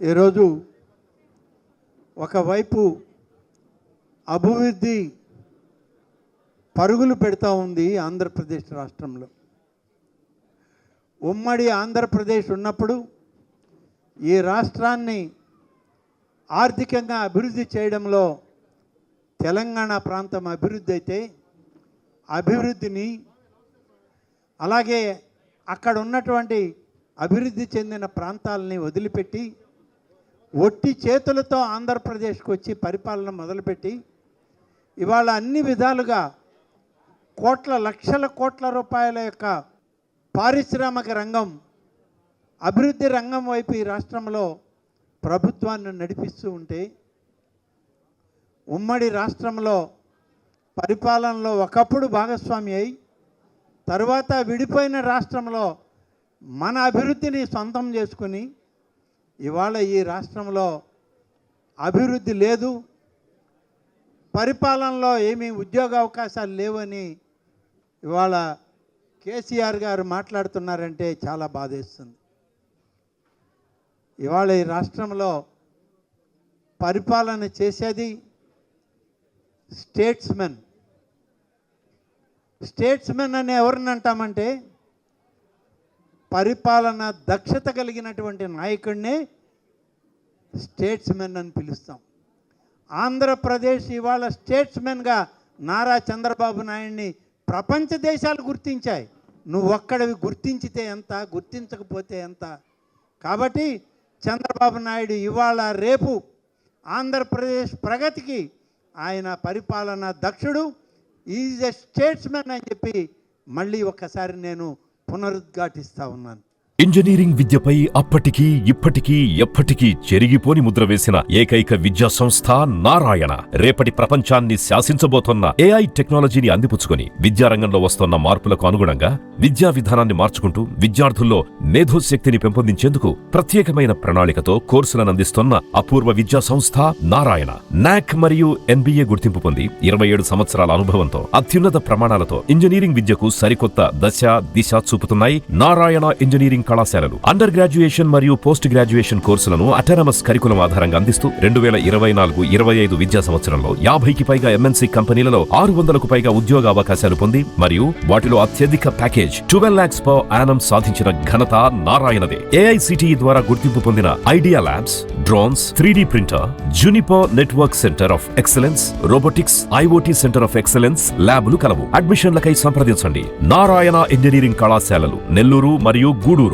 ఈరోజు ఒకవైపు అభివృద్ధి పరుగులు పెడతా ఉంది ఆంధ్రప్రదేశ్ రాష్ట్రంలో. ఉమ్మడి ఆంధ్రప్రదేశ్ ఉన్నప్పుడు ఈ రాష్ట్రాన్ని ఆర్థికంగా అభివృద్ధి చేయడంలో తెలంగాణ ప్రాంతం అభివృద్ధి అయితే అభివృద్ధిని, అలాగే అక్కడ ఉన్నటువంటి అభివృద్ధి చెందిన ప్రాంతాలని వదిలిపెట్టి ఒట్టి చేతులతో ఆంధ్రప్రదేశ్కి వచ్చి పరిపాలన మొదలుపెట్టి ఇవాళ అన్ని విధాలుగా లక్షల కోట్ల రూపాయల యొక్క పారిశ్రామిక రంగం, అభివృద్ధి రంగం వైపు ఈ రాష్ట్రంలో ప్రభుత్వాన్ని నడిపిస్తూ ఉంటే, ఉమ్మడి రాష్ట్రంలో పరిపాలనలో ఒకప్పుడు భాగస్వామి అయి తర్వాత విడిపోయిన రాష్ట్రంలో మన అభివృద్ధిని సొంతం చేసుకుని ఇవాళ ఈ రాష్ట్రంలో అభివృద్ధి లేదు, పరిపాలనలో ఏమీ ఉద్యోగ అవకాశాలు లేవని ఇవాళ కేసీఆర్ గారు మాట్లాడుతున్నారంటే చాలా బాధేస్తుంది. ఇవాళ ఈ రాష్ట్రంలో పరిపాలన చేసేది స్టేట్స్మెన్ అని ఎవరిని అంటామంటే పరిపాలన దక్షత కలిగినటువంటి నాయకుడినే స్టేట్స్మెన్ అని పిలుస్తాం. ఆంధ్రప్రదేశ్ ఇవాళ స్టేట్స్మెన్గా నారా చంద్రబాబు నాయుడిని ప్రపంచ దేశాలు గుర్తించాయి. నువ్వు ఒక్కడివి గుర్తించితే ఎంత, గుర్తించకపోతే ఎంత. కాబట్టి చంద్రబాబు నాయుడు ఇవాళ రేపు ఆంధ్రప్రదేశ్ ప్రగతికి ఆయన పరిపాలన దక్షుడు, ఈజ్ ఎ స్టేట్స్మెన్ అని చెప్పి మళ్ళీ ఒక్కసారి నేను పునరుద్ఘాటిస్తా ఉన్నాను. ఇంజనీరింగ్ విద్యపై అప్పటికీ ఇప్పటికీ ఎప్పటికీ చెరిగిపోని ముద్ర వేసిన ఏకైక విద్యా సంస్థ నారాయణ. రేపటి ప్రపంచాన్ని శాసించబోతోన్న ఏఐ టెక్నాలజీని అందిపుచ్చుకొని విద్యారంగంలో వస్తోన్న మార్పులకు అనుగుణంగా విద్యా విధానాన్ని మార్చుకుంటూ విద్యార్థుల్లో మేధోశక్తిని పెంపొందించేందుకు ప్రత్యేకమైన ప్రణాళికతో కోర్సులను అందిస్తోన్న అపూర్వ విద్యా సంస్థ నారాయణ. నాక్ మరియు ఎన్బిఏ గుర్తింపు పొంది 27 సంవత్సరాల అనుభవంతో అత్యున్నత ప్రమాణాలతో ఇంజనీరింగ్ విద్యకు సరికొత్త దిశ చూపుతున్నాయి నారాయణ ఇంజనీరింగ్ కళాశాలలు. అండర్ గ్రాడ్యుయేషన్ మరియు పోస్ట్ గ్రాడ్యుయేషన్ కోర్సులను అటానమస్ కరికులం ఆధారంగా అందిస్తూ 2024-25 విద్యా సంవత్సరంలో 50కి పైగా ఎంఎన్సీ కంపెనీలలో 600కు పైగా ఉద్యోగ అవకాశాలు పొంది మరియు వాటిలో అత్యధిక ప్యాకేజ్ 12 lakhs per annum సాధించిన ఘనత నారాయణదే. ఏఐసిటిఈ ద్వారా గుర్తింపు పొందిన idea labs, drones, 3D printer, Juniper network centre of excellence, robotics, IoT centre of excellence ల్యాబ్లు కలవు. అడ్మిషన్లకై సంప్రదించండి. నారాయణ ఇంజనీరింగ్ కళాశాలలు, నెల్లూరు మరియు గూడూరు.